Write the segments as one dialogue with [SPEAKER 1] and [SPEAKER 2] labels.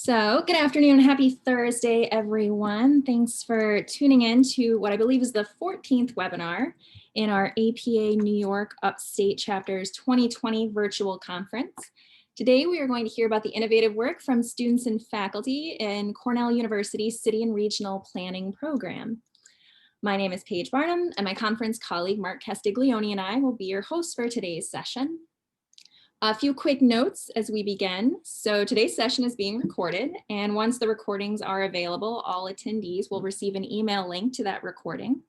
[SPEAKER 1] So good afternoon, happy Thursday, everyone. Thanks for tuning in to what I believe is the 14th webinar in our APA New York Upstate Chapter's 2020 virtual conference. Today, we are going to hear about the innovative work from students and faculty in Cornell University's City and Regional Planning program. My name is Paige Barnum, and my conference colleague, Mark Castiglione, and I will be your hosts for today's session. A few quick notes as we begin. So today's session is being recorded, and once the recordings are available, all attendees will receive an email link to that recording.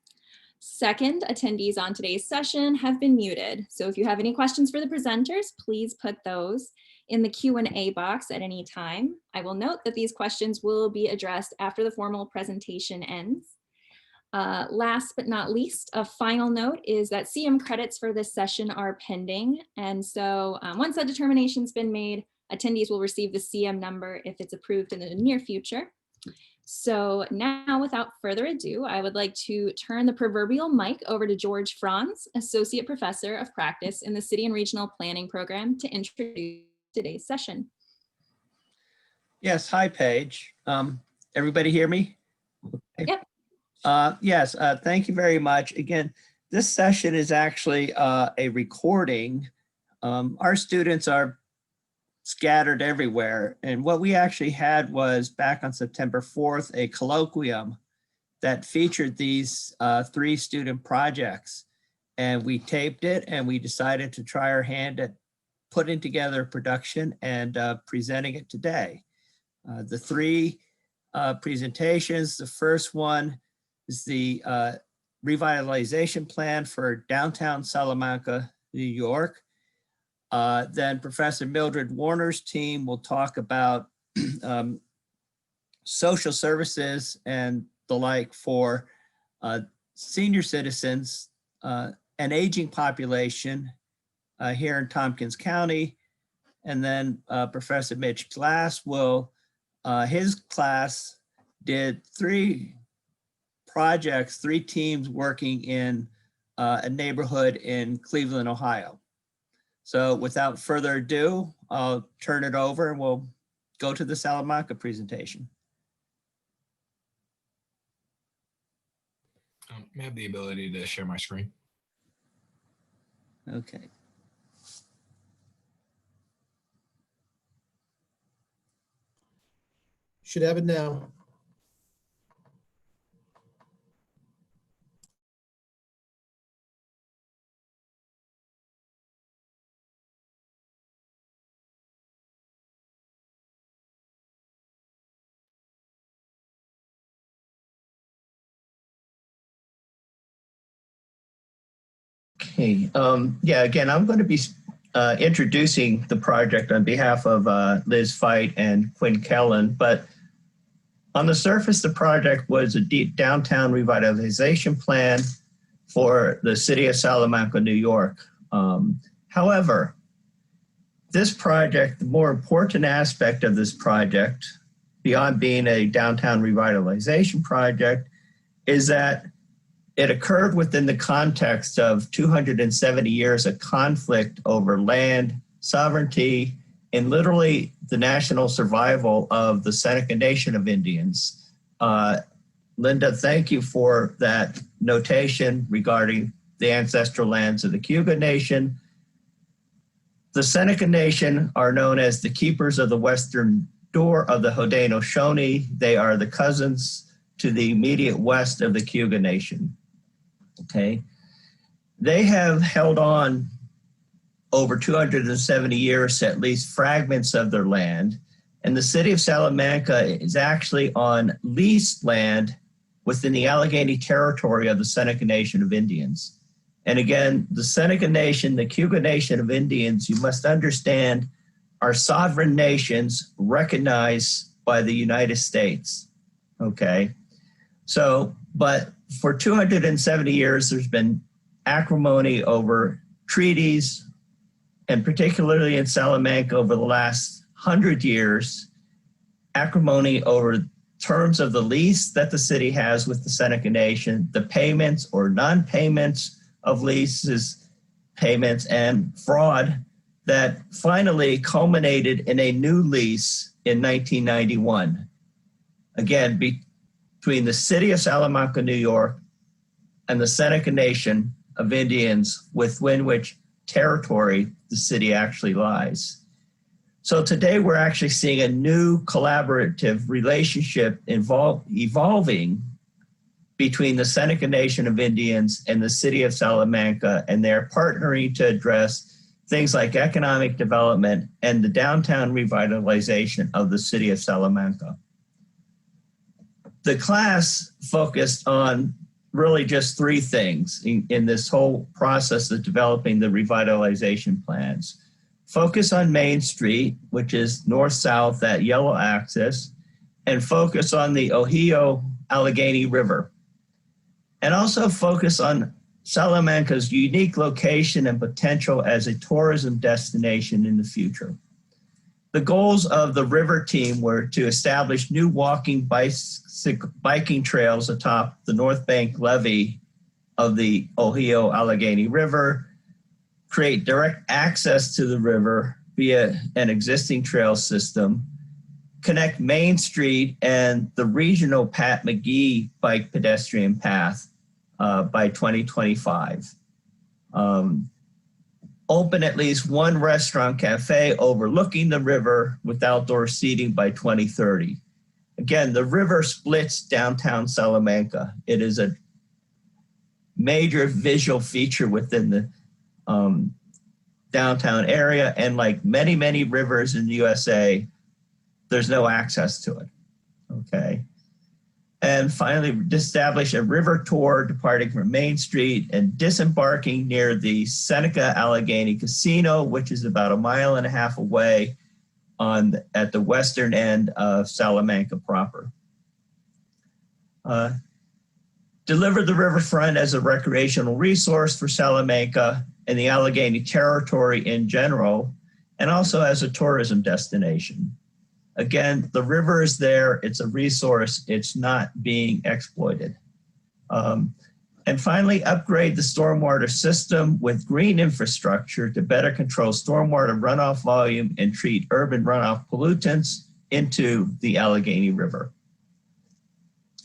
[SPEAKER 1] Second, attendees on today's session have been muted. So if you have any questions for the presenters, please put those in the Q&A box at any time. I will note that these questions will be addressed after the formal presentation ends. Last but not least, a final note is that CM credits for this session are pending. And so once that determination's been made, attendees will receive the CM number if it's approved in the near future. So now, without further ado, I would like to turn the proverbial mic over to George Franz, Associate Professor of Practice in the City and Regional Planning program, to introduce today's session.
[SPEAKER 2] Yes, hi, Paige. Everybody hear me? Okay.
[SPEAKER 1] Yep.
[SPEAKER 2] Yes, thank you very much. Again, this session is actually a recording. Our students are scattered everywhere. And what we actually had was back on September 4th, a colloquium that featured these 3 student projects. And we taped it and we decided to try our hand at putting together a production and presenting it today. The 3 presentations, the first one is the revitalization plan for downtown Salamanca, New York. Then Professor Mildred Warner's team will talk about social services and the like for senior citizens, an aging population here in Tompkins County. And then Professor Mitch Glass will, his class did 3 projects, 3 teams working in a neighborhood in Cleveland, Ohio. So without further ado, I'll turn it over and we'll go to the Salamanca presentation.
[SPEAKER 3] I have the ability to share my screen.
[SPEAKER 2] Okay.
[SPEAKER 4] Should have it now.
[SPEAKER 5] Okay, yeah, again, I'm going to be introducing the project on behalf of Liz Feit and Quinn Kellen, but on the surface, the project was a downtown revitalization plan for the city of Salamanca, New York. However, this project, the more important aspect of this project, beyond being a downtown revitalization project, is that it occurred within the context of 270 years of conflict over land, sovereignty, and literally the national survival of the Seneca Nation of Indians. Linda, thank you for that notation regarding the ancestral lands of the Cayuga Nation. The Seneca Nation are known as the keepers of the western door of the Haudenosaunee. They are the cousins to the immediate west of the Cayuga Nation. Okay, they have held on over 270 years to at least fragments of their land, and the city of Salamanca is actually on leased land within the Allegheny territory of the Seneca Nation of Indians. And again, the Seneca Nation, the Cayuga Nation of Indians, you must understand, are sovereign nations recognized by the United States. Okay, so, but for 270 years, there's been acrimony over treaties, and particularly in Salamanca over the last 100 years, acrimony over terms of the lease that the city has with the Seneca Nation, the payments or non-payments of leases, payments, and fraud that finally culminated in a new lease in 1991. Again, between the city of Salamanca, New York, and the Seneca Nation of Indians within which territory the city actually lies. So today we're actually seeing a new collaborative relationship evolving between the Seneca Nation of Indians and the city of Salamanca, and they're partnering to address things like economic development and the downtown revitalization of the city of Salamanca. The class focused on really just three things in this whole process of developing the revitalization plans. Focus on Main Street, which is north-south, that yellow axis, and focus on the Ohio Allegheny River. And also focus on Salamanca's unique location and potential as a tourism destination in the future. The goals of the river team were to establish new walking biking trails atop the North Bank levee of the Ohio Allegheny River, create direct access to the river via an existing trail system, connect Main Street and the regional Pat McGee bike pedestrian path by 2025. Open at least one restaurant cafe overlooking the river with outdoor seating by 2030. Again, the river splits downtown Salamanca. It is a major visual feature within the downtown area, and like many, many rivers in the USA, there's no access to it, okay? And finally, establish a river tour departing from Main Street and disembarking near the Seneca Allegheny Casino, which is about 1.5 miles away at the western end of Salamanca proper. Deliver the riverfront as a recreational resource for Salamanca and the Allegheny territory in general, and also as a tourism destination. Again, the river is there, it's a resource, it's not being exploited. And finally, upgrade the stormwater system with green infrastructure to better control stormwater runoff volume and treat urban runoff pollutants into the Allegheny River.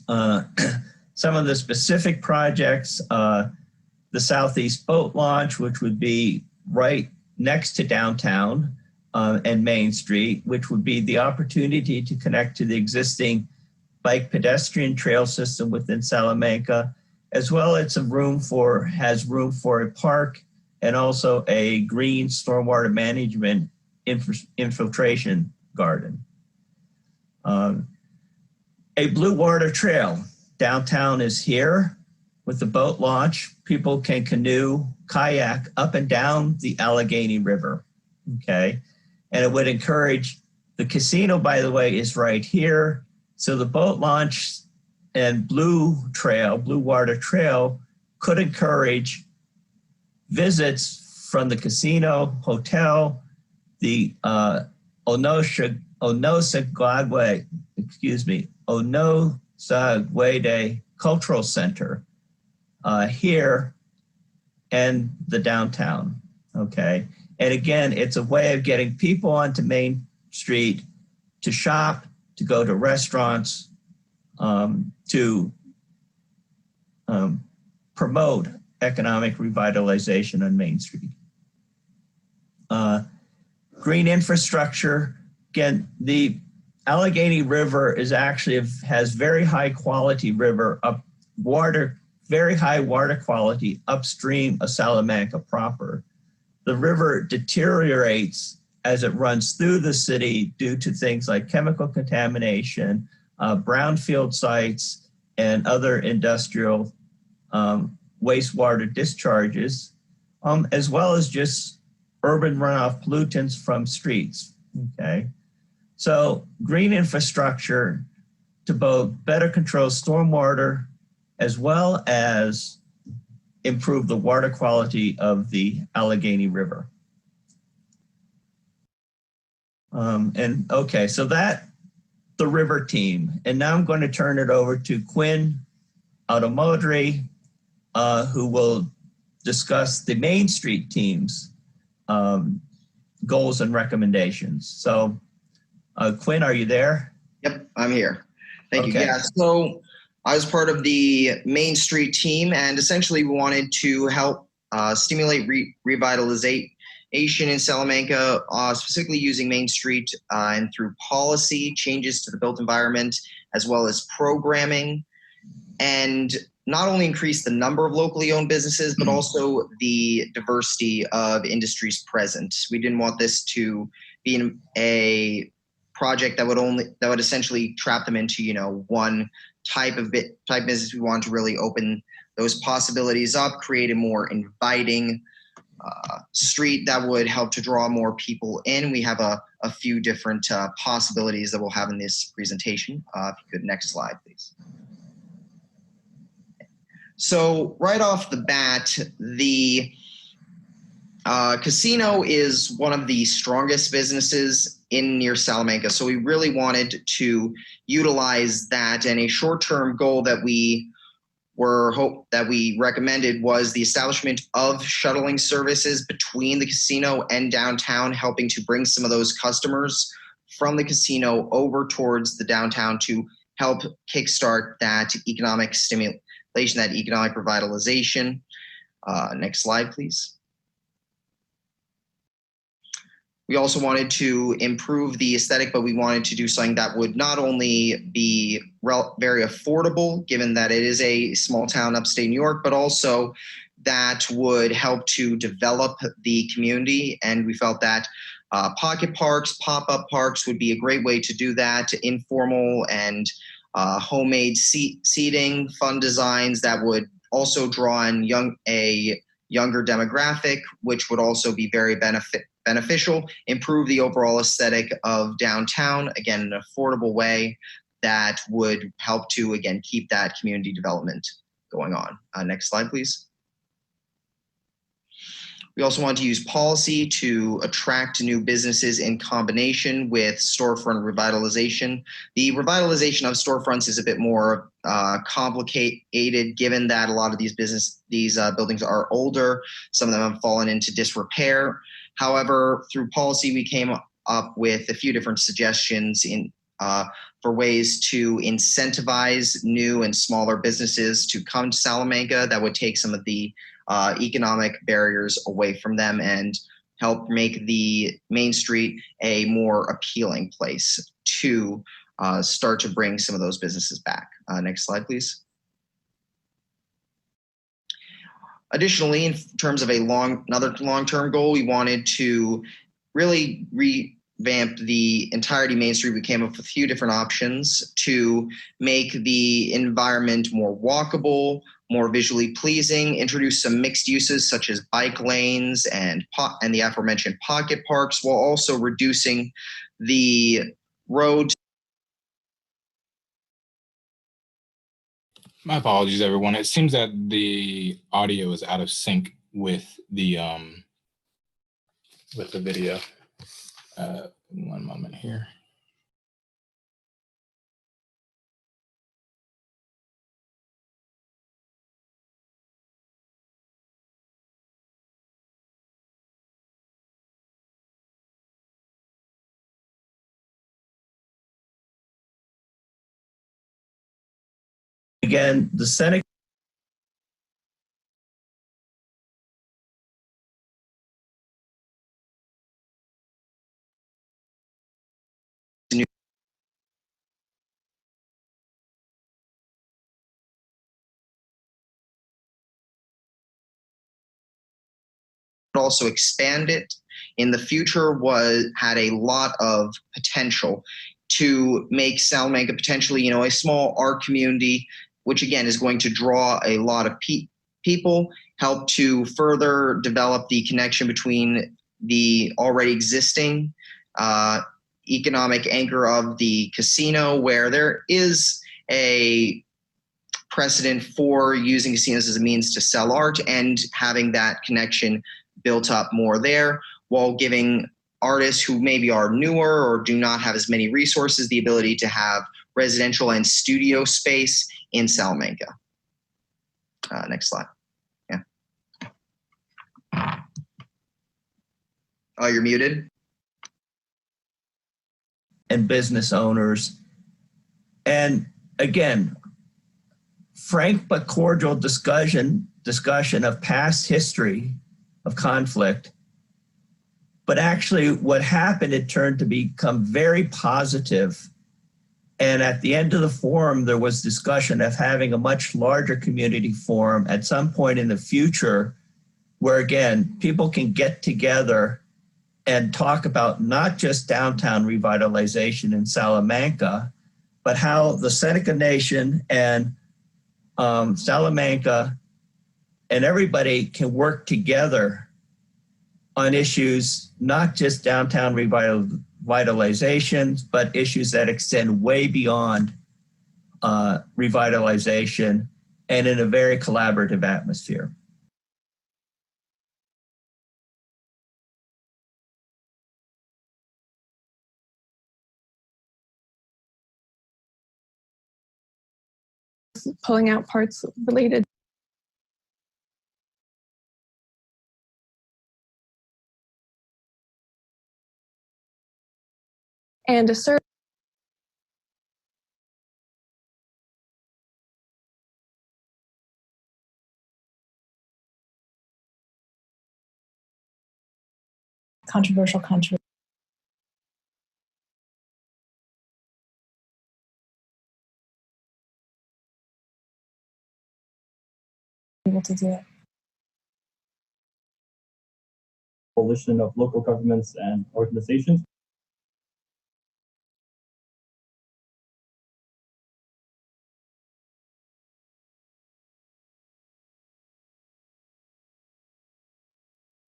[SPEAKER 5] Some of the specific projects, the Southeast Boat Launch, which would be right next to downtown, and Main Street, which would be the opportunity to connect to the existing bike pedestrian trail system within Salamanca, as well as has room for a park and also a green stormwater management infiltration garden. A blue water trail. Downtown is here with the boat launch. People can canoe, kayak up and down the Allegheny River, okay? And it would encourage, the casino, by the way, is right here. So the boat launch and blue water trail could encourage visits from the casino, hotel, the Onosagwede Cultural Center here and the downtown, okay? And again, it's a way of getting people onto Main Street to shop, to go to restaurants, to promote economic revitalization on Main Street. Green infrastructure. Again, the Allegheny River has very high quality very high water quality upstream of Salamanca proper. The river deteriorates as it runs through the city due to things like chemical contamination, brownfield sites, and other industrial wastewater discharges, as well as just urban runoff pollutants from streets, okay? So green infrastructure to both better control stormwater as well as improve the water quality of the Allegheny River. Okay, so the river team. And now I'm going to turn it over to Quinn Automodri, who will discuss the Main Street team's goals and recommendations. So Quinn, are you there?
[SPEAKER 4] Yep, I'm here. Thank you.
[SPEAKER 5] Okay.
[SPEAKER 4] Yeah, so I was part of the Main Street team, and essentially we wanted to help stimulate revitalization in Salamanca, specifically using Main Street and through policy changes to the built environment, as well as programming, and not only increase the number of locally owned businesses, but also the diversity of industries present. We didn't want this to be a project that would essentially trap them into, one type of business. We want to really open those possibilities up, create a more inviting street that would help to draw more people in. We have a few different possibilities that we'll have in this presentation. If you could, next slide, please. So right off the bat, the casino is one of the strongest businesses in near Salamanca. So we really wanted to utilize that, and a short-term goal that we recommended was the establishment of shuttling services between the casino and downtown, helping to bring some of those customers from the casino over towards the downtown to help kickstart that economic stimulation, that economic revitalization. Next slide, please. We also wanted to improve the aesthetic, but we wanted to do something that would not only be very affordable, given that it is a small town upstate New York, but also that would help to develop the community. And we felt that pocket parks, pop-up parks would be a great way to do that, informal and homemade seating, fun designs that would also draw in a younger demographic, which would also be very beneficial, improve the overall aesthetic of downtown, again, in an affordable way that would help to, again, keep that community development going on. Next slide, please. We also want to use policy to attract new businesses in combination with storefront revitalization. The revitalization of storefronts is a bit more complicated, given that a lot of these buildings are older. Some of them have fallen into disrepair. However, through policy, we came up with a few different suggestions for ways to incentivize new and smaller businesses to come to Salamanca that would take some of the economic barriers away from them and help make the Main Street a more appealing place to start to bring some of those businesses back. Next slide, please. Additionally, in terms of another long-term goal, we wanted to really revamp the entirety Main Street. We came up with a few different options to make the environment more walkable, more visually pleasing, introduce some mixed uses such as bike lanes and the aforementioned pocket parks, while also reducing the road.
[SPEAKER 3] My apologies, everyone. It seems that the audio is out of sync with the video. One moment here.
[SPEAKER 5] Again, the Seneca
[SPEAKER 4] also expand it in the future had a lot of potential to make Salamanca potentially, a small art community, which again is going to draw a lot of people, help to further develop the connection between the already existing economic anchor of the casino, where there is a precedent for using casinos as a means to sell art, and having that connection built up more there, while giving artists who maybe are newer or do not have as many resources the ability to have residential and studio space in Salamanca. Next slide. Yeah. Oh, you're muted.
[SPEAKER 5] and business owners. And again, frank but cordial discussion of past history of conflict. But actually what happened, it turned to become very positive. And at the end of the forum, there was discussion of having a much larger community forum at some point in the future, where again, people can get together and talk about not just downtown revitalization in Salamanca, but how the Seneca Nation and Salamanca and everybody can work together on issues, not just downtown revitalization, but issues that extend way beyond revitalization and in a very collaborative atmosphere.
[SPEAKER 6] Pulling out parts related and a survey
[SPEAKER 7] controversial able to do it.
[SPEAKER 8] Coalition of local governments and organizations.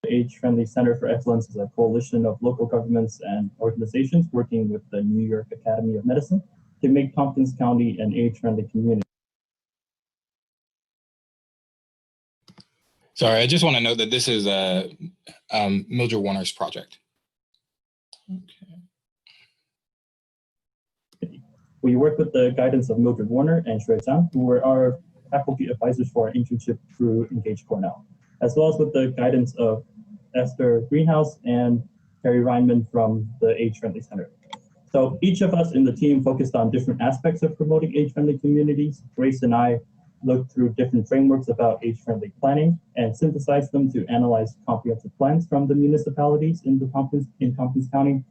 [SPEAKER 8] The Age-Friendly Center for Excellence is a coalition of local governments and organizations working with the New York Academy of Medicine to make Tompkins County an age-friendly community.
[SPEAKER 3] Sorry, I just want to note that this is Mildred Warner's project. Okay.
[SPEAKER 8] We work with the guidance of Mildred Warner and Shrey Zhang, who were our faculty advisors for our internship through Engage Cornell, as well as with the guidance of Esther Greenhouse and Terry Reinman from the Age-Friendly Center. So each of us in the team focused on different aspects of promoting age-friendly communities. Grace and I looked through different frameworks about age-friendly planning and synthesized them to analyze comprehensive plans from the municipalities in Tompkins County.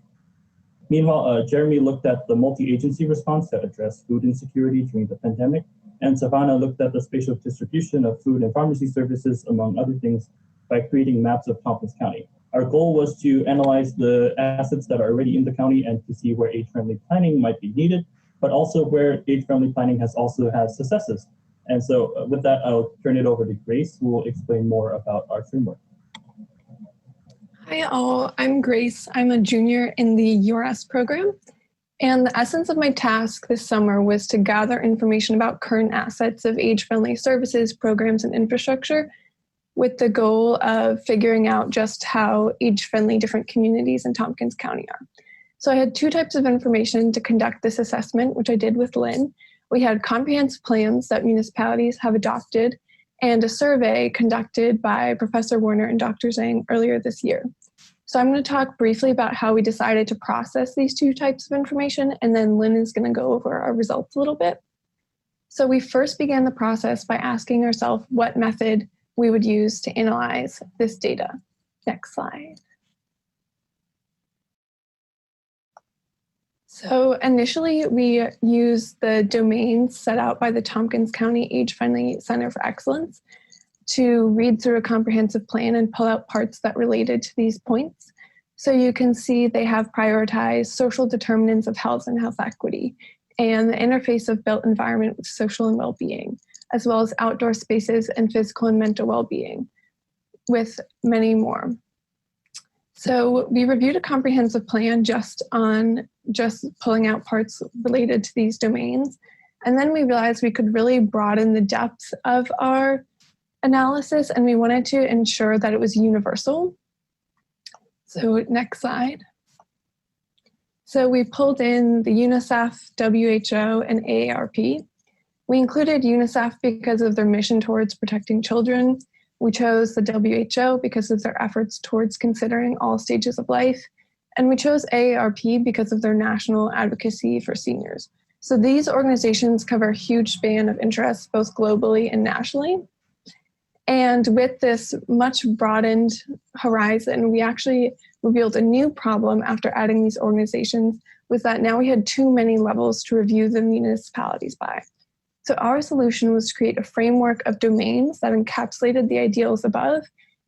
[SPEAKER 8] Meanwhile, Jeremy looked at the multi-agency response that addressed food insecurity during the pandemic, and Savannah looked at the spatial distribution of food and pharmacy services, among other things, by creating maps of Tompkins County. Our goal was to analyze the assets that are already in the county and to see where age-friendly planning might be needed, but also where age-friendly planning has also had successes. And so with that, I'll turn it over to Grace, who will explain more about our framework.
[SPEAKER 6] Hi all, I'm Grace. I'm a junior in the URS program. And the essence of my task this summer was to gather information about current assets of age-friendly services, programs, and infrastructure with the goal of figuring out just how age-friendly different communities in Tompkins County are. So I had two types of information to conduct this assessment, which I did with Lynn. We had comprehensive plans that municipalities have adopted and a survey conducted by Professor Warner and Dr. Zhang earlier this year. So I'm going to talk briefly about how we decided to process these two types of information, and then Lynn is going to go over our results a little bit. So we first began the process by asking ourselves what method we would use to analyze this data. Next slide. So initially, we used the domains set out by the Tompkins County Age-Friendly Center for Excellence to read through a comprehensive plan and pull out parts that related to these points. So you can see they have prioritized social determinants of health and health equity and the interface of built environment with social and well-being, as well as outdoor spaces and physical and mental well-being, with many more. So we reviewed a comprehensive plan just pulling out parts related to these domains. And then we realized we could really broaden the depth of our analysis, and we wanted to ensure that it was universal. So next slide. So we pulled in the UNICEF, WHO, and AARP. We included UNICEF because of their mission towards protecting children. We chose the WHO because of their efforts towards considering all stages of life, And we chose AARP because of their national advocacy for seniors. So these organizations cover a huge span of interests, both globally and nationally. And with this much broadened horizon, we actually revealed a new problem after adding these organizations, was that now we had too many levels to review the municipalities by. So our solution was to create a framework of domains that encapsulated the ideals above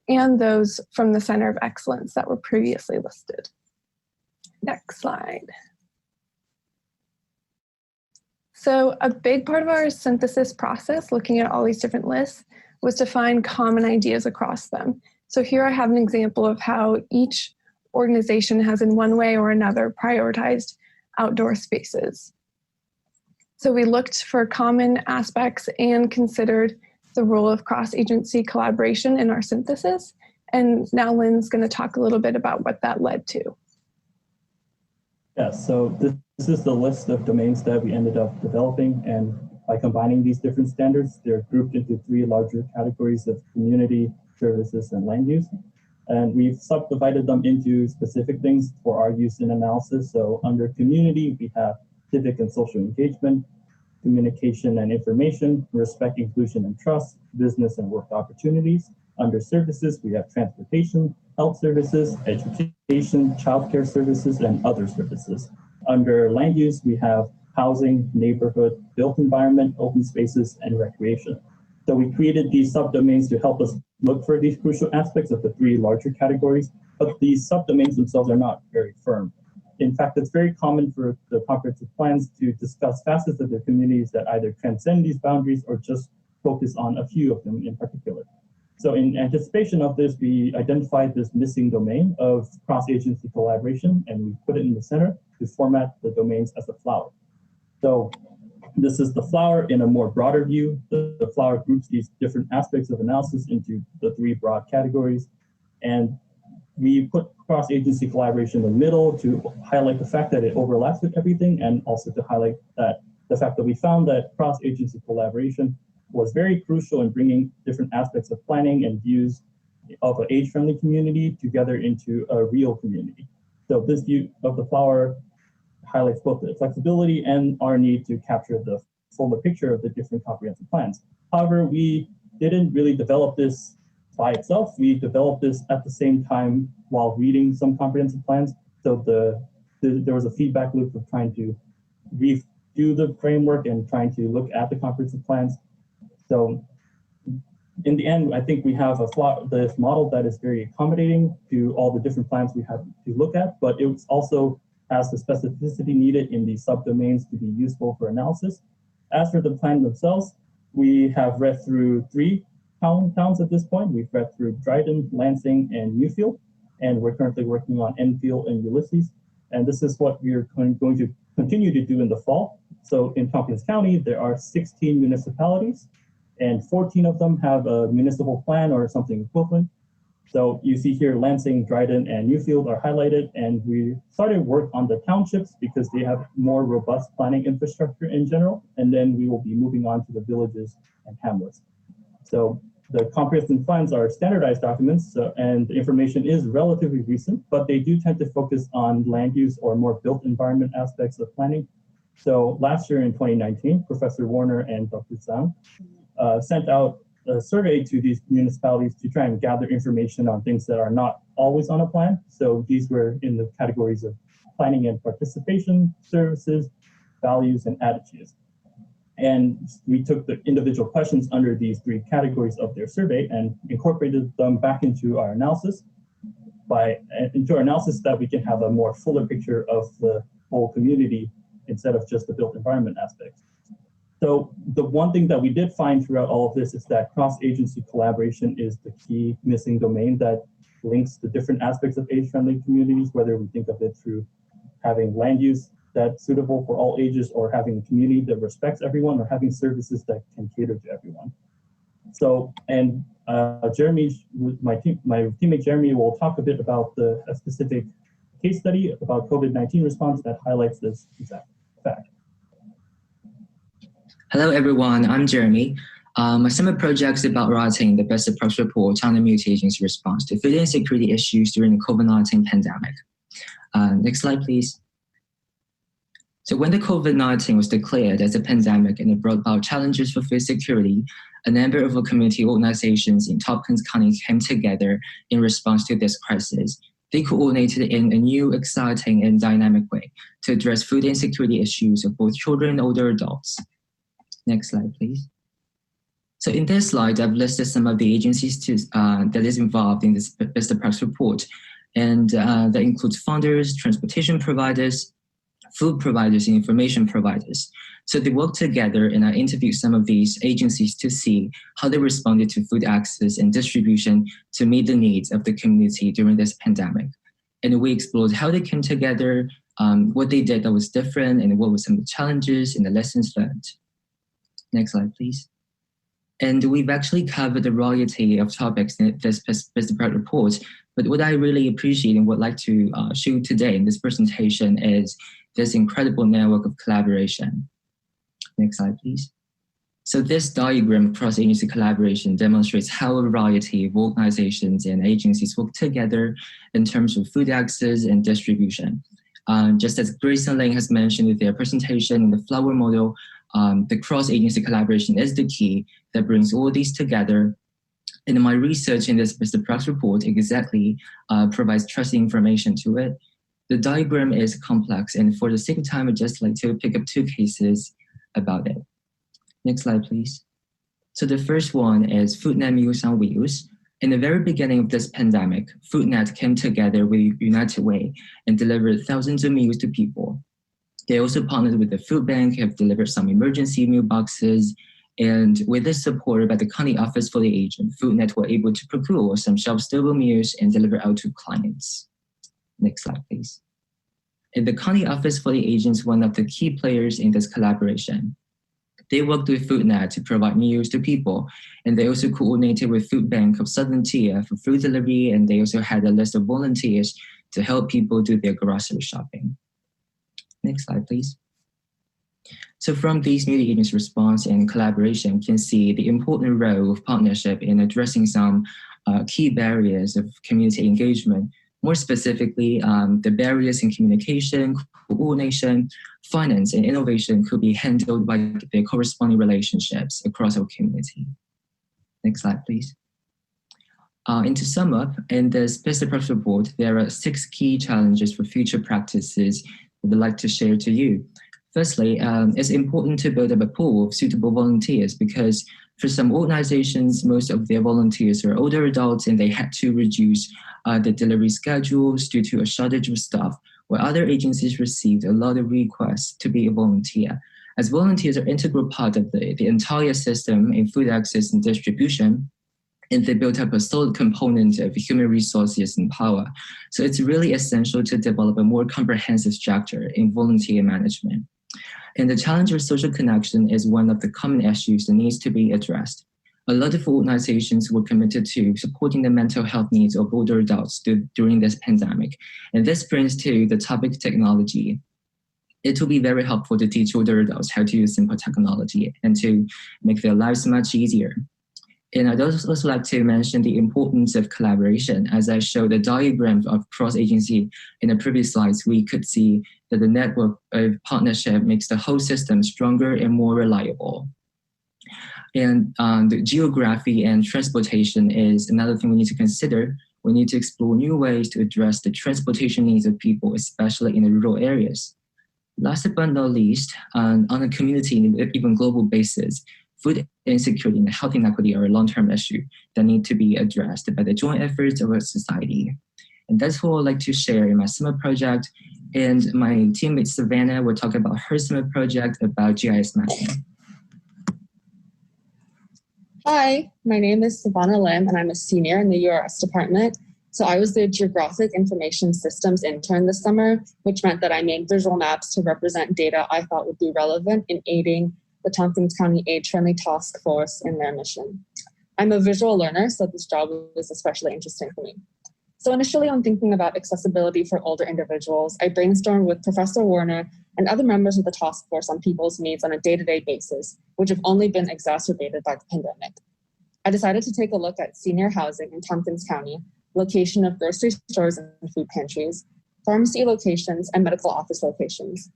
[SPEAKER 6] and those from the Center of Excellence that were previously listed. Next slide. So a big part of our synthesis process, looking at all these different lists, was to find common ideas across them. So here I have an example of how each organization has in one way or another prioritized outdoor spaces. So we looked for common aspects and considered the role of cross-agency collaboration in our synthesis. And now Lynn's going to talk a little bit about what that led to.
[SPEAKER 8] Yeah, so this is the list of domains that we ended up developing, and by combining these different standards, they're grouped into 3 larger categories of community, services, and land use. And we've subdivided them into specific things for our use in analysis. So under community, we have civic and social engagement, communication and information, respect, inclusion, and trust, business and work opportunities. Under services, we have transportation, health services, education, childcare services, and other services. Under land use, we have housing, neighborhood, built environment, open spaces, and recreation. So we created these subdomains to help us look for these crucial aspects of the 3 larger categories, but these subdomains themselves are not very firm. In fact, it's very common for the comprehensive plans to discuss facets of their communities that either transcend these boundaries or just focus on a few of them in particular. So in anticipation of this, we identified this missing domain of cross-agency collaboration, and we put it in the center to format the domains as a flower. So this is the flower in a more broader view. The flower groups these different aspects of analysis into the 3 broad categories. And we put cross-agency collaboration in the middle to highlight the fact that it overlaps with everything, and also to highlight that the fact that we found that cross-agency collaboration was very crucial in bringing different aspects of planning and views of an age-friendly community together into a real community. So this view of the flower highlights both the flexibility and our need to capture the fuller picture of the different comprehensive plans. However, we didn't really develop this by itself. We developed this at the same time while reading some comprehensive plans. So there was a feedback loop of trying to redo the framework and trying to look at the comprehensive plans. So in the end, I think we have this model that is very accommodating to all the different plans we have to look at, but it also has the specificity needed in these subdomains to be useful for analysis. As for the plan themselves, we have read through 3 towns at this point. We've read through Dryden, Lansing, and Newfield, and we're currently working on Enfield and Ulysses. And this is what we're going to continue to do in the fall. So in Tompkins County, there are 16 municipalities, and 14 of them have a municipal plan or something equivalent. So you see here, Lansing, Dryden, and Newfield are highlighted, and we started work on the townships because they have more robust planning infrastructure in general, and then we will be moving on to the villages and hamlets. So the comprehensive plans are standardized documents, and the information is relatively recent, but they do tend to focus on land use or more built environment aspects of planning. So last year in 2019, Professor Warner and Dr. Zhang sent out a survey to these municipalities to try and gather information on things that are not always on a plan. So these were in the categories of planning and participation, services, values, and attitudes. And we took the individual questions under these 3 categories of their survey and incorporated them back into our analysis that we can have a more fuller picture of the whole community instead of just the built environment aspects. So the one thing that we did find throughout all of this is that cross-agency collaboration is the key missing domain that links the different aspects of age-friendly communities, whether we think of it through having land use that's suitable for all ages, or having a community that respects everyone, or having services that can cater to everyone. So, and Jeremy, my teammate Jeremy will talk a bit about a specific case study about COVID-19 response that highlights this exact fact.
[SPEAKER 9] Hello, everyone. I'm Jeremy. My summer project is about writing the best approach report on the multi-agency response to food insecurity issues during the COVID-19 pandemic. Next slide, please. So when the COVID-19 was declared as a pandemic and it brought about challenges for food security, a number of community organizations in Tompkins County came together in response to this crisis. They coordinated in a new, exciting, and dynamic way to address food insecurity issues of both children and older adults. Next slide, please. So in this slide, I've listed some of the agencies that is involved in this best practice report. And that includes funders, transportation providers, food providers, and information providers. So they work together, and I interviewed some of these agencies to see how they responded to food access and distribution to meet the needs of the community during this pandemic. And we explored how they came together, what they did that was different, and what were some of the challenges and the lessons learned. Next slide, please. And we've actually covered a variety of topics in this best practice report. But what I really appreciate and would like to show today in this presentation is this incredible network of collaboration. Next slide, please. So this diagram of cross-agency collaboration demonstrates how a variety of organizations and agencies work together in terms of food access and distribution. Just as Grace and Lane has mentioned in their presentation in the flower model, the cross-agency collaboration is the key that brings all these together. And my research in this best practice report exactly provides trusted information to it. The diagram is complex, and for the sake of time, I'd just like to pick up two cases about it. Next slide, please. So the first one is FoodNet Meals on Wheels. In the very beginning of this pandemic, FoodNet came together with United Way and delivered thousands of meals to people. They also partnered with the food bank, have delivered some emergency meal boxes, and with this support by the county office for the agent, FoodNet were able to procure some shelf-stable meals and deliver out to clients. Next slide, please. And the county office for the agents, one of the key players in this collaboration. They worked with FoodNet to provide meals to people, and they also coordinated with Food Bank of Southern Tier for food delivery, and they also had a list of volunteers to help people do their grocery shopping. Next slide, please. So from these media agents' response and collaboration, you can see the important role of partnership in addressing some key barriers of community engagement. More specifically, the barriers in communication, coordination, finance, and innovation could be handled by the corresponding relationships across our community. Next slide, please. And to sum up, in this best practice report, there are 6 key challenges for future practices that I'd like to share to you. Firstly, it's important to build up a pool of suitable volunteers because for some organizations, most of their volunteers are older adults and they had to reduce the delivery schedules due to a shortage of staff, while other agencies received a lot of requests to be a volunteer. As volunteers are an integral part of the entire system in food access and distribution, and they built up a solid component of human resources and power. So it's really essential to develop a more comprehensive structure in volunteer management. And the challenge of social connection is one of the common issues that needs to be addressed. A lot of organizations were committed to supporting the mental health needs of older adults during this pandemic. And this brings to the topic of technology. It will be very helpful to teach older adults how to use simple technology and to make their lives much easier. And I'd also like to mention the importance of collaboration. As I showed the diagram of cross-agency in the previous slides, we could see that the network of partnership makes the whole system stronger and more reliable. And the geography and transportation is another thing we need to consider. We need to explore new ways to address the transportation needs of people, especially in the rural areas. Last but not least, on a community and even global basis, food insecurity and health inequity are a long-term issue that need to be addressed by the joint efforts of our society. And that's what I'd like to share in my summer project. And my teammate Savannah will talk about her summer project about GIS mapping.
[SPEAKER 10] Hi, my name is Savannah Lim, and I'm a senior in the URS department. So I was the Geographic Information Systems intern this summer, which meant that I made visual maps to represent data I thought would be relevant in aiding the Tompkins County Age-Friendly Task Force in their mission. I'm a visual learner, so this job was especially interesting for me. So initially, when thinking about accessibility for older individuals, I brainstormed with Professor Warner and other members of the task force on people's needs on a day-to-day basis, which have only been exacerbated by the pandemic. I decided to take a look at senior housing in Tompkins County, location of grocery stores and food pantries, pharmacy locations, and medical office locations.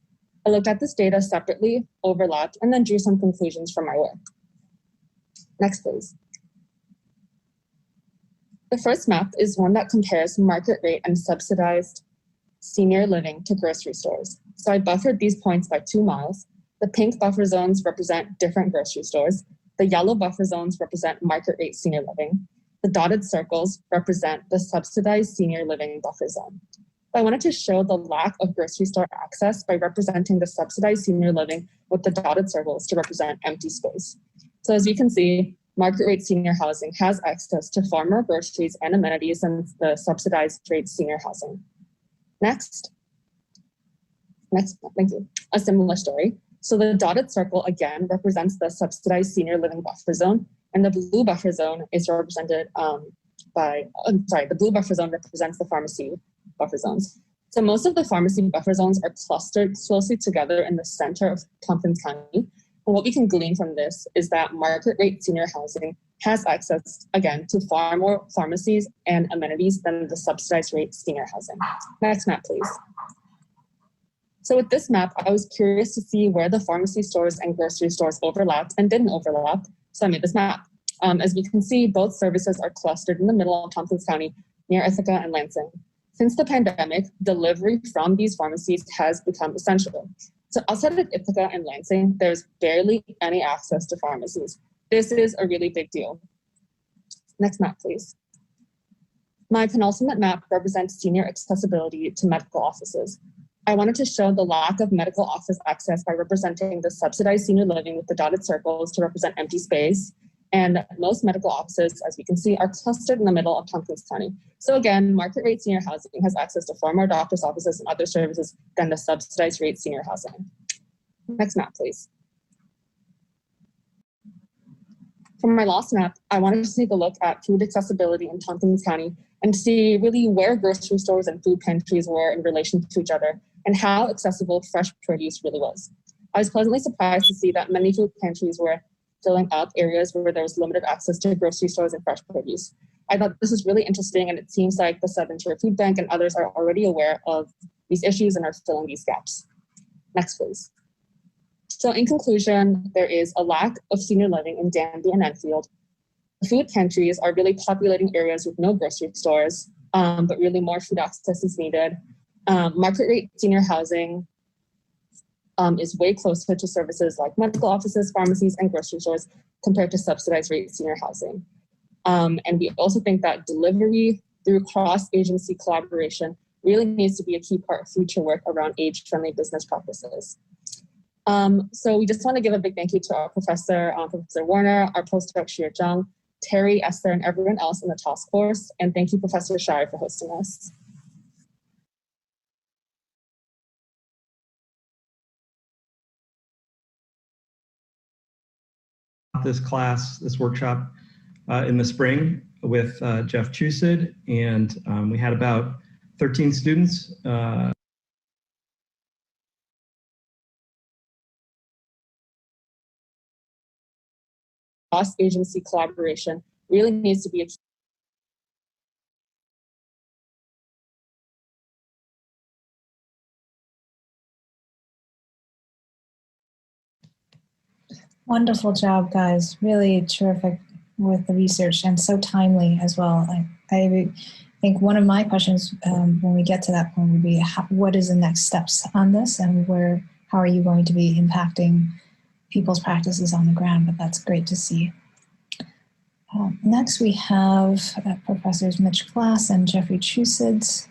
[SPEAKER 10] I looked at this data separately, overlapped, and then drew some conclusions from my work. Next, please. The first map is one that compares market rate and subsidized senior living to grocery stores. So I buffered these points by 2 miles. The pink buffer zones represent different grocery stores. The yellow buffer zones represent market rate senior living. The dotted circles represent the subsidized senior living buffer zone. I wanted to show the lack of grocery store access by representing the subsidized senior living with the dotted circles to represent empty space. So as you can see, market rate senior housing has access to far more groceries and amenities than the subsidized rate senior housing. Next, thank you. A similar story. So the dotted circle again represents the subsidized senior living buffer zone, and the blue buffer zone is represented the blue buffer zone represents the pharmacy buffer zones. So most of the pharmacy buffer zones are clustered closely together in the center of Tompkins County. And what we can glean from this is that market rate senior housing has access, again, to far more pharmacies and amenities than the subsidized rate senior housing. Next map, please. So with this map, I was curious to see where the pharmacy stores and grocery stores overlapped and didn't overlap. So I made this map. As we can see, both services are clustered in the middle of Tompkins County near Ithaca and Lansing. Since the pandemic, delivery from these pharmacies has become essential. So outside of Ithaca and Lansing, there's barely any access to pharmacies. This is a really big deal. Next map, please. My penultimate map represents senior accessibility to medical offices. I wanted to show the lack of medical office access by representing the subsidized senior living with the dotted circles to represent empty space. And most medical offices, as we can see, are clustered in the middle of Tompkins County. So again, market rate senior housing has access to far more doctor's offices and other services than the subsidized rate senior housing. Next map, please. For my last map, I wanted to take a look at food accessibility in Tompkins County and see really where grocery stores and food pantries were in relation to each other and how accessible fresh produce really was. I was pleasantly surprised to see that many food pantries were filling up areas where there was limited access to grocery stores and fresh produce. I thought this was really interesting, and it seems like the Southern Tier Food Bank and others are already aware of these issues and are filling these gaps. Next, please. So in conclusion, there is a lack of senior living in Danby and Enfield. The food pantries are really populating areas with no grocery stores, but really more food access is needed. Market rate senior housing is way closer to services like medical offices, pharmacies, and grocery stores compared to subsidized rate senior housing. And we also think that delivery through cross-agency collaboration really needs to be a key part of future work around age-friendly business practices. So we just want to give a big thank you to our professor, Professor Warner, our postdoc Shir Zhang, Terry, Esther, and everyone else in the task force. And thank you, Professor Shire, for hosting us.
[SPEAKER 11] This workshop in the spring with Jeff Chusid, and we had about 13 students.
[SPEAKER 10] Cross-agency collaboration really needs to be a key.
[SPEAKER 7] Wonderful job, guys. Really terrific with the research and so timely as well. I think one of my questions when we get to that point would be what is the next steps on this, and how are you going to be impacting people's practices on the ground? But that's great to see. Next we have Professors Mitch Glass and Jeffrey Chusid.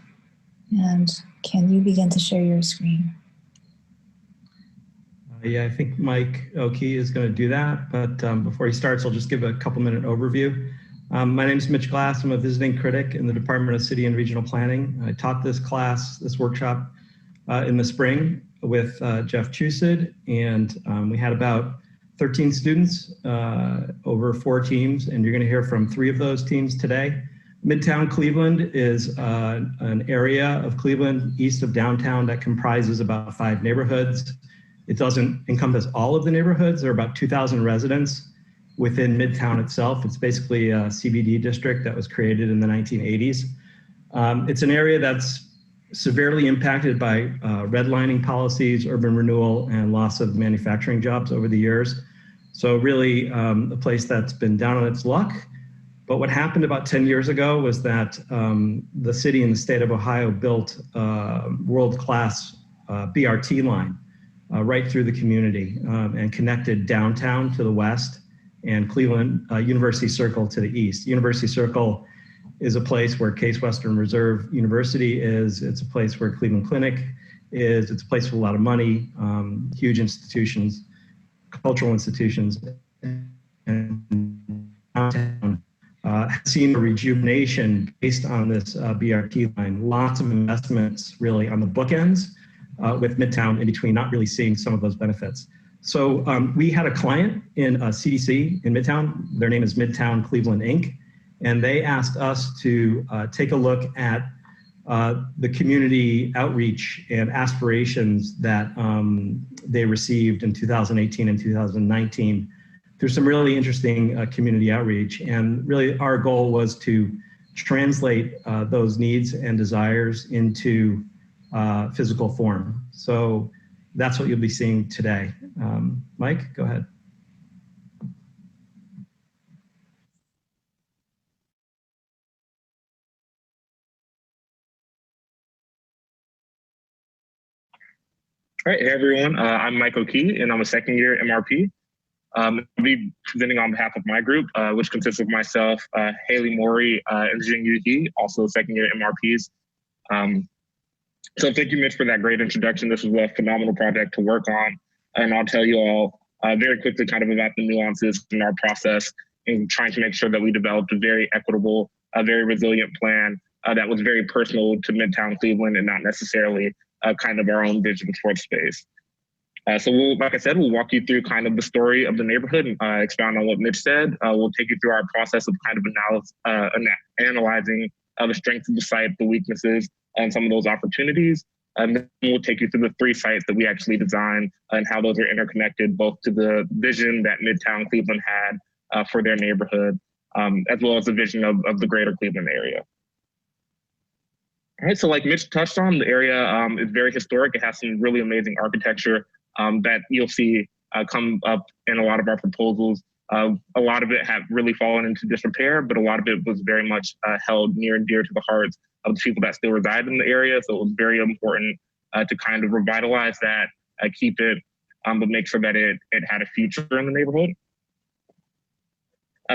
[SPEAKER 7] And can you begin to share your screen?
[SPEAKER 11] Yeah, I think Mike Oki is going to do that, but before he starts, I'll just give a couple-minute overview. My name is Mitch Glass. I'm a visiting critic in the Department of City and Regional Planning. I taught this workshop in the spring with Jeff Chusid, and we had about 13 students over 4 teams, and you're going to hear from 3 of those teams today. MidTown Cleveland is an area of Cleveland east of downtown that comprises about 5 neighborhoods. It doesn't encompass all of the neighborhoods. There are about 2,000 residents within Midtown itself. It's basically a CBD district that was created in the 1980s. It's an area that's severely impacted by redlining policies, urban renewal, and loss of manufacturing jobs over the years. So really a place that's been down on its luck. But what happened about 10 years ago was that the city and the state of Ohio built a world-class BRT line right through the community and connected downtown to the west and Cleveland University Circle to the east. University Circle is a place where Case Western Reserve University is. It's a place where Cleveland Clinic is. It's a place with a lot of money, huge institutions, cultural institutions. And downtown has seen a rejuvenation based on this BRT line. Lots of investments really on the bookends with Midtown in between, not really seeing some of those benefits. So we had a client in CDC in Midtown. Their name is MidTown Cleveland, Inc. And they asked us to take a look at the community outreach and aspirations that they received in 2018 and 2019 through some really interesting community outreach. And really our goal was to translate those needs and desires into physical form. So that's what you'll be seeing today. Mike, go ahead.
[SPEAKER 12] All right, hey everyone, I'm Mike O'Key and I'm a second year MRP. I'll be presenting on behalf of my group, which consists of myself, Haley Morey, and Jing Yu, also second year MRPs. So thank you, Mitch, for that great introduction. This was a phenomenal project to work on. And I'll tell you all very quickly kind of about the nuances in our process in trying to make sure that we developed a very equitable, very resilient plan that was very personal to Midtown Cleveland and not necessarily kind of our own vision for the space. So like I said, we'll walk you through kind of the story of the neighborhood and expound on what Mitch said. We'll take you through our process of kind of analyzing the strengths of the site, the weaknesses, and some of those opportunities. And then we'll take you through the 3 sites that we actually designed and how those are interconnected both to the vision that Midtown Cleveland had for their neighborhood, as well as the vision of the greater Cleveland area. All right, so like Mitch touched on, the area is very historic. It has some really amazing architecture that you'll see come up in a lot of our proposals. A lot of it had really fallen into disrepair, but a lot of it was very much held near and dear to the hearts of the people that still reside in the area. So it was very important to kind of revitalize that, keep it, but make sure that it had a future in the neighborhood.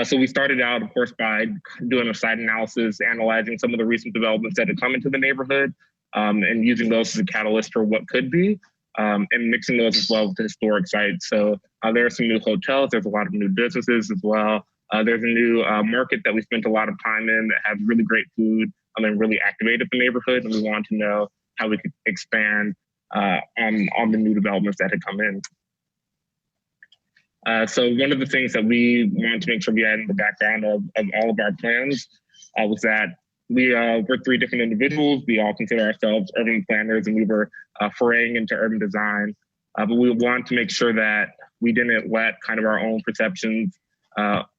[SPEAKER 12] So we started out, of course, by doing a site analysis, analyzing some of the recent developments that had come into the neighborhood, and using those as a catalyst for what could be, and mixing those as well with the historic sites. So there are some new hotels, there's a lot of new businesses as well. There's a new market that we spent a lot of time in that has really great food and really activated the neighborhood, and we wanted to know how we could expand on the new developments that had come in. So one of the things that we wanted to make sure we had in the background of all of our plans was that we're 3 different individuals. We all consider ourselves urban planners, and we were foraying into urban design. But we wanted to make sure that we didn't let kind of our own perceptions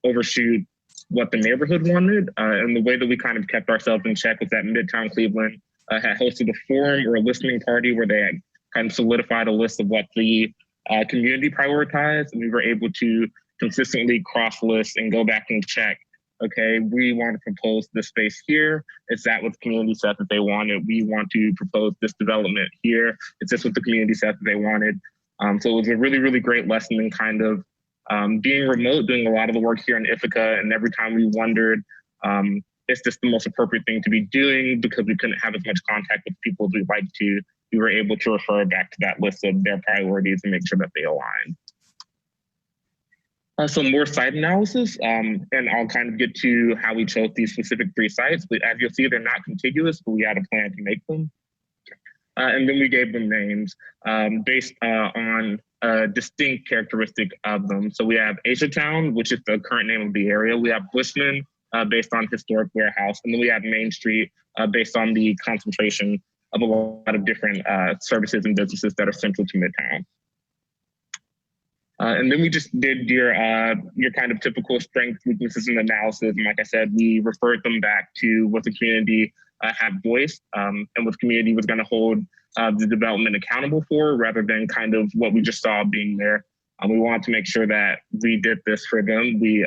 [SPEAKER 12] overshoot what the neighborhood wanted. And the way that we kind of kept ourselves in check was that Midtown Cleveland had hosted a forum or a listening party where they had kind of solidified a list of what the community prioritized, and we were able to consistently cross list and go back and check, okay, we want to propose this space here. Is that what the community said that they wanted? We want to propose this development here. Is this what the community said that they wanted? So it was a really, really great lesson in kind of being remote, doing a lot of the work here in Ithaca, and every time we wondered, is this the most appropriate thing to be doing because we couldn't have as much contact with people as we'd like to, we were able to refer back to that list of their priorities and make sure that they aligned. So more site analysis, and I'll kind of get to how we chose these specific 3 sites, but as you'll see, they're not contiguous, but we had a plan to make them. And then we gave them names based on a distinct characteristic of them. So we have Asiatown, which is the current name of the area. We have Bushman, based on historic warehouse. And then we have Main Street, based on the concentration of a lot of different services and businesses that are central to Midtown. And then we just did your kind of typical strengths, weaknesses, and analysis. And like I said, we referred them back to what the community have voice and what the community was going to hold the development accountable for, rather than kind of what we just saw being there. We wanted to make sure that we did this for them. We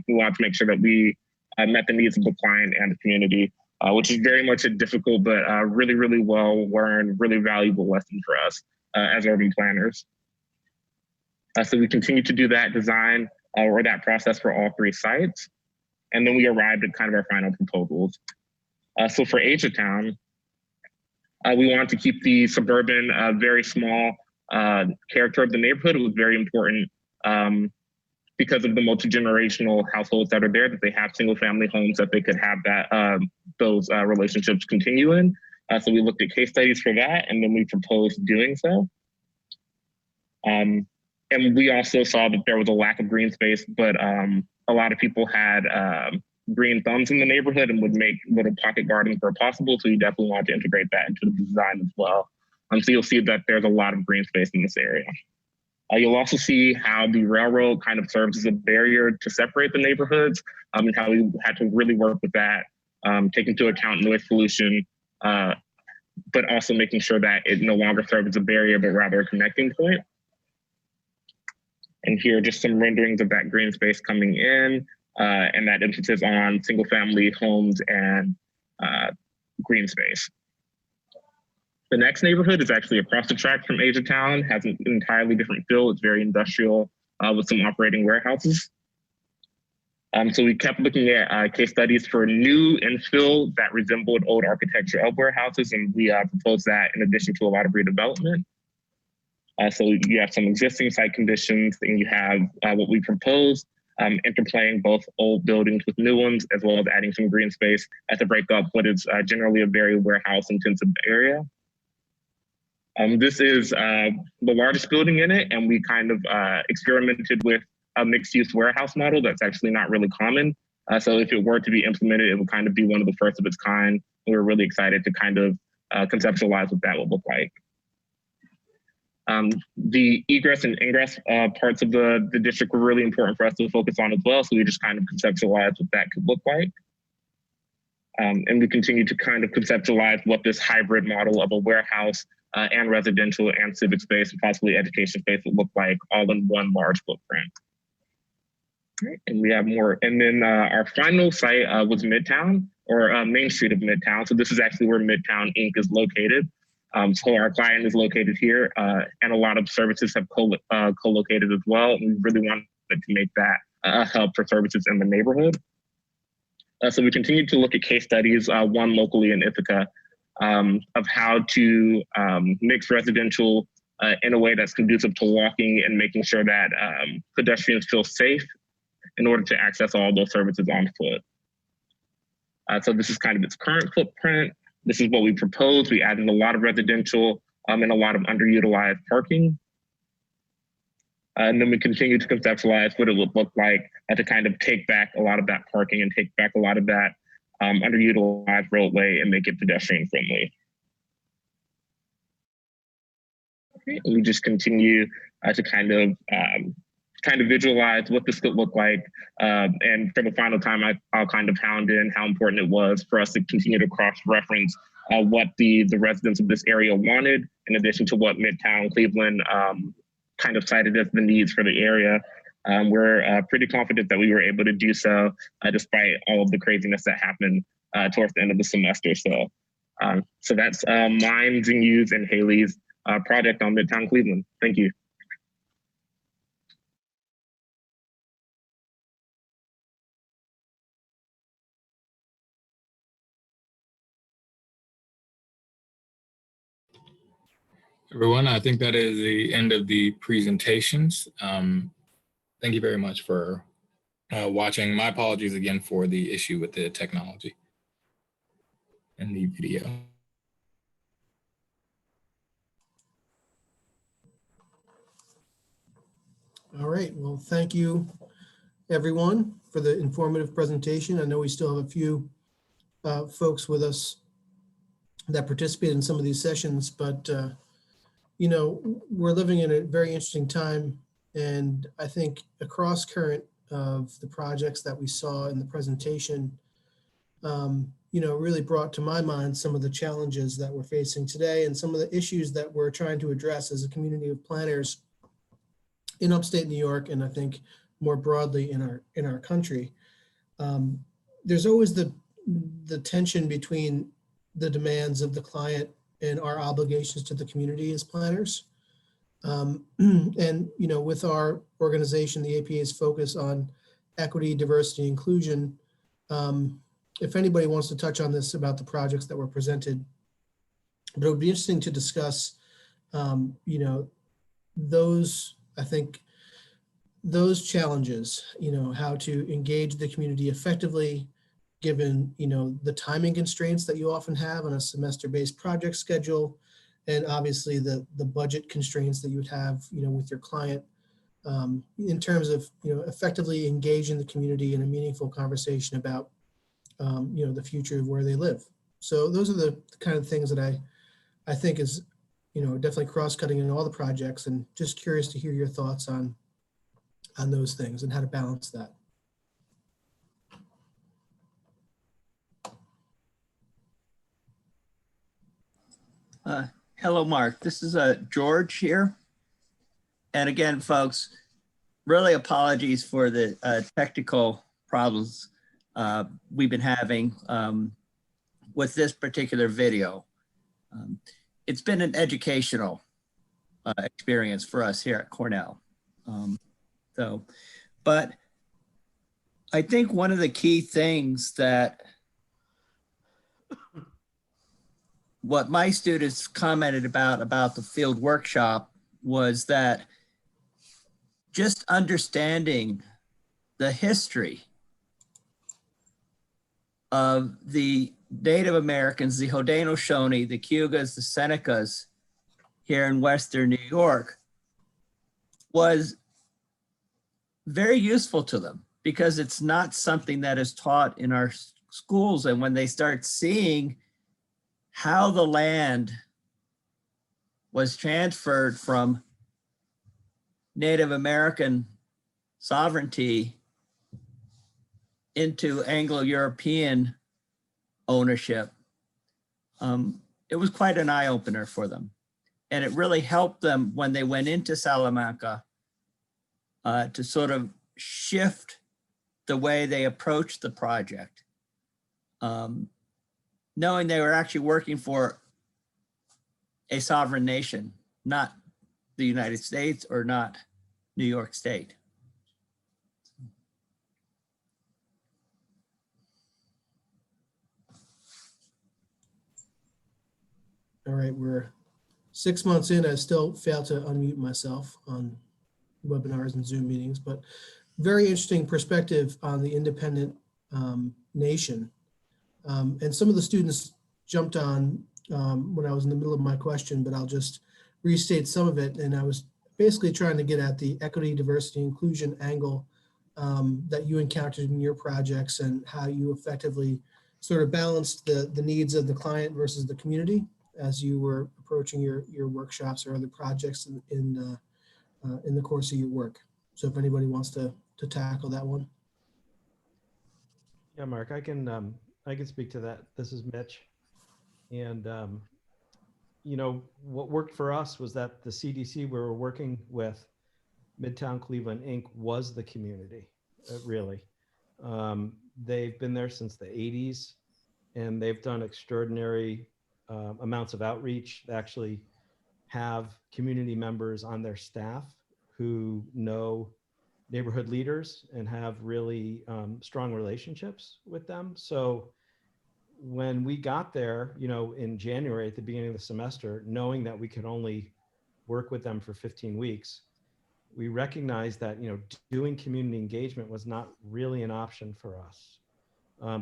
[SPEAKER 12] wanted to make sure that we met the needs of the client and the community, which is very much a difficult but really, really well learned, really valuable lesson for us as urban planners. So we continue to do that design or that process for all 3 sites. And then we arrived at kind of our final proposals. So for Town, we wanted to keep the suburban, very small character of the neighborhood. It was very important because of the multi-generational households that are there, that they have single family homes, that they could have that those relationships continue in. So we looked at case studies for that, and then we proposed doing so. And we also saw that there was a lack of green space, but a lot of people had green thumbs in the neighborhood and would make little pocket gardens where possible. So you definitely want to integrate that into the design as well. So you'll see that there's a lot of green space in this area. You'll also see how the railroad kind of serves as a barrier to separate the neighborhoods, and how we had to really work with that, take into account noise pollution, but also making sure that it no longer serves as a barrier, but rather a connecting point. And here are just some renderings of that green space coming in, and that emphasis on single family homes and green space. The next neighborhood is actually across the track from Town, has an entirely different feel. It's very industrial with some operating warehouses. So we kept looking at case studies for new infill that resembled old architecture of warehouses, and we proposed that in addition to a lot of redevelopment. So you have some existing site conditions, and you have what we proposed, interplaying both old buildings with new ones, as well as adding some green space to break up what is generally a very warehouse-intensive area. This is the largest building in it, and we kind of experimented with a mixed-use warehouse model that's actually not really common. So if it were to be implemented, it would kind of be one of the first of its kind. We were really excited to kind of conceptualize what that would look like. The egress and ingress parts of the district were really important for us to focus on as well. So we just kind of conceptualized what that could look like. And we continue to kind of conceptualize what this hybrid model of a warehouse and residential and civic space and possibly education space would look like, all in one large footprint. Right. And we have more. And then our final site was Midtown, or Main Street of Midtown. So this is actually where Midtown Inc. is located. So our client is located here, and a lot of services have co-located as well. And we really wanted to make that a hub for services in the neighborhood. So we continue to look at case studies, one locally in Ithaca, of how to mix residential in a way that's conducive to walking and making sure that pedestrians feel safe in order to access all those services on foot. So this is kind of its current footprint. This is what we proposed. We added a lot of residential and a lot of underutilized parking. And then we continue to conceptualize what it would look like to kind of take back a lot of that parking and take back a lot of that underutilized roadway and make it pedestrian friendly. Okay. And we just continue to kind of visualize what this could look like. And for the final time, I'll kind of hound in how important it was for us to continue to cross-reference what the residents of this area wanted, in addition to what MidTown Cleveland kind of cited as the needs for the area. We're pretty confident that we were able to do so despite all of the craziness that happened towards the end of the semester. So that's mine, Zingyu's, and Haley's project on MidTown Cleveland. Thank you.
[SPEAKER 3] Everyone, I think that is the end of the presentations. Thank you very much for watching. My apologies again for the issue with the technology and the video.
[SPEAKER 13] All right, well, thank you everyone for the informative presentation. I know we still have a few folks with us that participate in some of these sessions, but you know, we're living in a very interesting time, and I think a cross current of the projects that we saw in the presentation really brought to my mind some of the challenges that we're facing today and some of the issues that we're trying to address as a community of planners in upstate New York, and I think more broadly in our country. There's always the tension between the demands of the client and our obligations to the community as planners. And with our organization, the APA's focus on equity, diversity, inclusion. If anybody wants to touch on this about the projects that were presented, but it would be interesting to discuss, those, I think, those challenges, how to engage the community effectively, given, the timing constraints that you often have on a semester-based project schedule, and obviously the budget constraints that you would have, with your client, in terms of, effectively engaging the community in a meaningful conversation about, the future of where they live. So those are the kind of things that I think is, definitely cross-cutting in all the projects, and just curious to hear your thoughts on those things and how to balance that.
[SPEAKER 2] Hello, Mark. This is George here. And again, folks, really apologies for the technical problems we've been having with this particular video. It's been an educational experience for us here at Cornell. But I think one of the key things that what my students commented about the field workshop was that just understanding the history of the Native Americans, the Haudenosaunee, the Cayugas, the Senecas here in Western New York was very useful to them, because it's not something that is taught in our schools. And when they start seeing how the land was transferred from Native American sovereignty into Anglo-European ownership, it was quite an eye-opener for them. And it really helped them when they went into Salamanca to sort of shift the way they approached the project, knowing they were actually working for a sovereign nation, not the United States or not New York State.
[SPEAKER 13] All right, we're 6 months in. I still fail to unmute myself on webinars and Zoom meetings, but very interesting perspective on the independent nation. And some of the students jumped on when I was in the middle of my question, but I'll just restate some of it. And I was basically trying to get at the equity, diversity, inclusion angle that you encountered in your projects, and how you effectively sort of balanced the needs of the client versus the community as you were approaching your workshops or other projects in the course of your work. So if anybody wants to tackle that one.
[SPEAKER 11] Yeah, Mark, I can speak to that. This is Mitch. And, what worked for us was that the CDC we were working with, MidTown Cleveland, Inc., was the community, really. They've been there since the 80s, and they've done extraordinary amounts of outreach. They actually have community members on their staff who know neighborhood leaders and have really strong relationships with them. So when we got there, in January at the beginning of the semester, knowing that we could only work with them for 15 weeks, we recognized that, doing community engagement was not really an option for us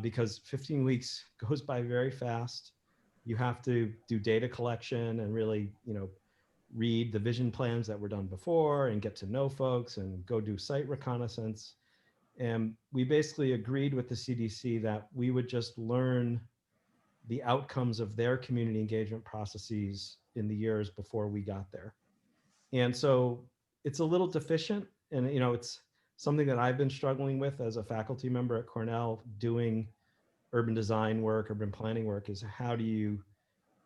[SPEAKER 11] because 15 weeks goes by very fast. You have to do data collection and really, read the vision plans that were done before and get to know folks and go do site reconnaissance. And we basically agreed with the CDC that we would just learn the outcomes of their community engagement processes in the years before we got there. And so it's a little deficient, and it's something that I've been struggling with as a faculty member at Cornell, doing urban design work, urban planning work, is how do you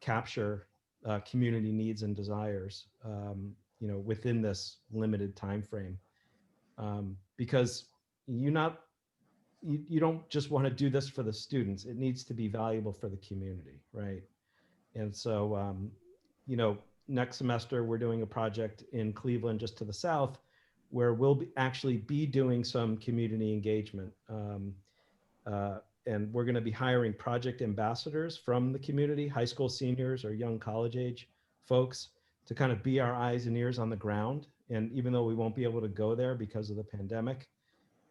[SPEAKER 11] capture community needs and desires, within this limited time frame, because you don't just want to do this for the students. It needs to be valuable for the community, right? And so, next semester we're doing a project in Cleveland, just to the south, where we'll actually be doing some community engagement. And we're going to be hiring project ambassadors from the community, high school seniors or young college age folks, to kind of be our eyes and ears on the ground. And even though we won't be able to go there because of the pandemic,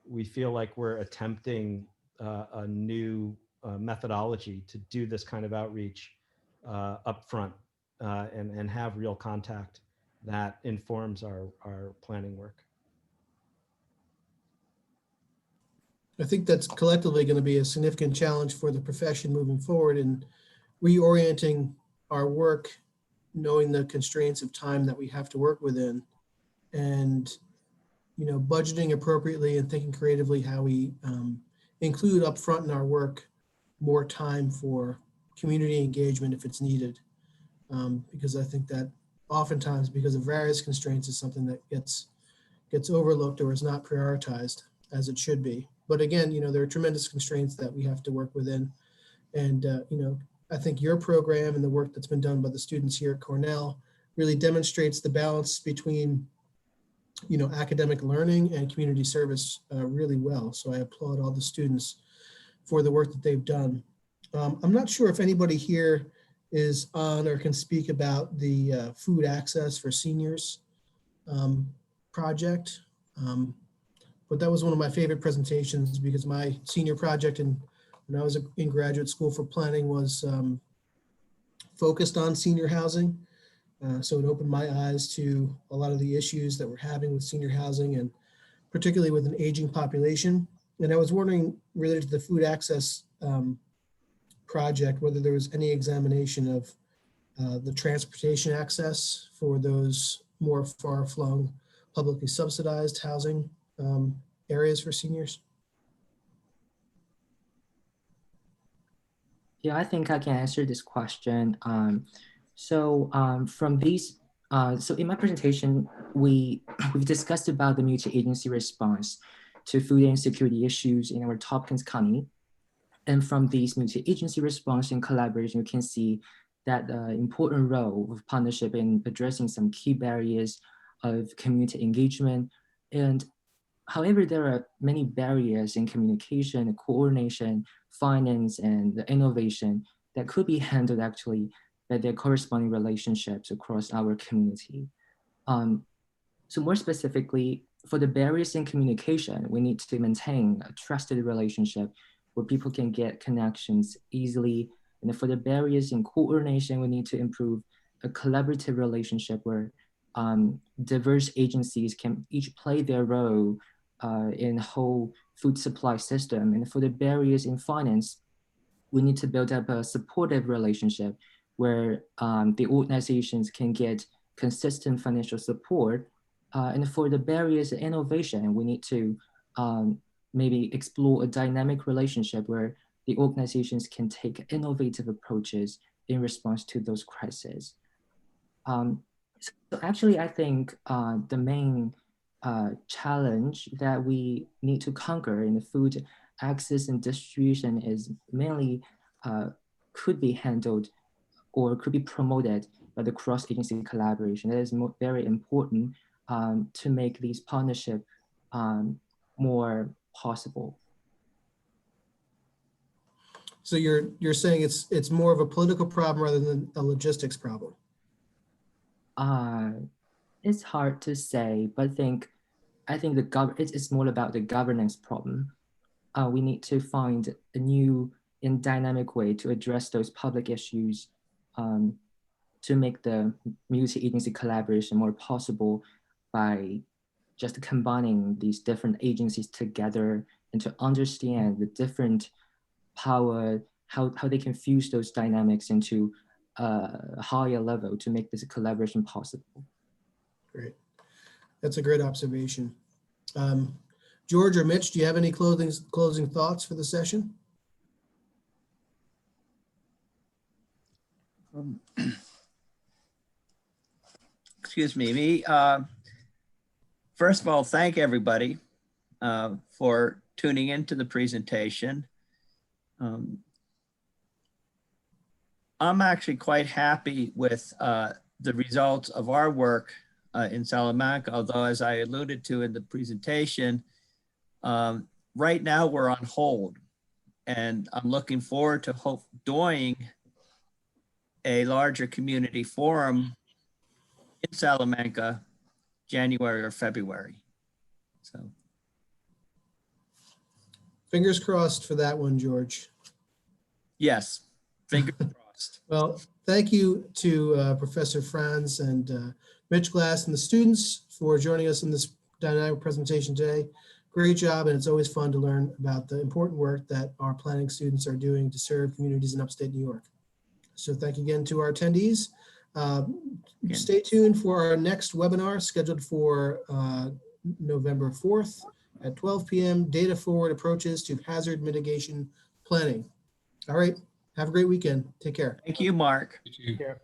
[SPEAKER 11] we feel like we're attempting a new methodology to do this kind of outreach up front, and have real contact that informs our planning work.
[SPEAKER 13] I think that's collectively going to be a significant challenge for the profession moving forward and reorienting our work, knowing the constraints of time that we have to work within, and budgeting appropriately and thinking creatively how we include upfront in our work more time for community engagement if it's needed, because I think that oftentimes, because of various constraints, is something that gets overlooked or is not prioritized as it should be. But again, there are tremendous constraints that we have to work within. And, I think your program and the work that's been done by the students here at Cornell really demonstrates the balance between, academic learning and community service really well. So I applaud all the students for the work that they've done. I'm not sure if anybody here is on or can speak about the food access for seniors project. But that was one of my favorite presentations, because my senior project when I was in graduate school for planning was focused on senior housing. So it opened my eyes to a lot of the issues that we're having with senior housing, and particularly with an aging population. And I was wondering, related to the food access project, whether there was any examination of the transportation access for those more far-flung, publicly subsidized housing areas for seniors.
[SPEAKER 9] Yeah, I think I can answer this question. So in my presentation, we've discussed about the multi-agency response to food insecurity issues in our Tompkins County. And from these multi-agency response and collaboration, you can see that the important role of partnership in addressing some key barriers of community engagement. And however, there are many barriers in communication, coordination, finance, and innovation that could be handled actually by their corresponding relationships across our community. So more specifically, for the barriers in communication, we need to maintain a trusted relationship where people can get connections easily. And for the barriers in coordination, we need to improve a collaborative relationship where diverse agencies can each play their role in the whole food supply system. And for the barriers in finance, we need to build up a supportive relationship where the organizations can get consistent financial support. And for the barriers in innovation, we need to maybe explore a dynamic relationship where the organizations can take innovative approaches in response to those crises. So actually, I think the main challenge that we need to conquer in the food access and distribution is mainly could be handled or could be promoted by the cross-agency collaboration. That is very important to make these partnerships more possible.
[SPEAKER 13] So you're saying it's more of a political problem rather than a logistics problem?
[SPEAKER 9] It's hard to say, but I think it's more about the governance problem. We need to find a new and dynamic way to address those public issues to make the multi-agency collaboration more possible by just combining these different agencies together and to understand the different power, how they can fuse those dynamics into a higher level to make this collaboration possible.
[SPEAKER 13] Great. That's a great observation. George or Mitch, do you have any closing thoughts for the session?
[SPEAKER 2] Excuse me. First of all, thank everybody for tuning into the presentation. I'm actually quite happy with the results of our work in Salamanca, although as I alluded to in the presentation, right now we're on hold, and I'm looking forward to doing a larger community forum in Salamanca, January or February. So,
[SPEAKER 13] Fingers crossed for that one, George.
[SPEAKER 2] yes, fingers crossed.
[SPEAKER 13] Well, thank you to Professor Franz and Mitch Glass and the students for joining us in this dynamic presentation today. Great job, and it's always fun to learn about the important work that our planning students are doing to serve communities in upstate New York. So thank you again to our attendees. Stay tuned for our next webinar scheduled for November 4th at 12 p.m. Data forward approaches to hazard mitigation planning. All right. Have a great weekend. Take care.
[SPEAKER 2] Thank you, Mark.
[SPEAKER 3] You too.
[SPEAKER 11] Take care.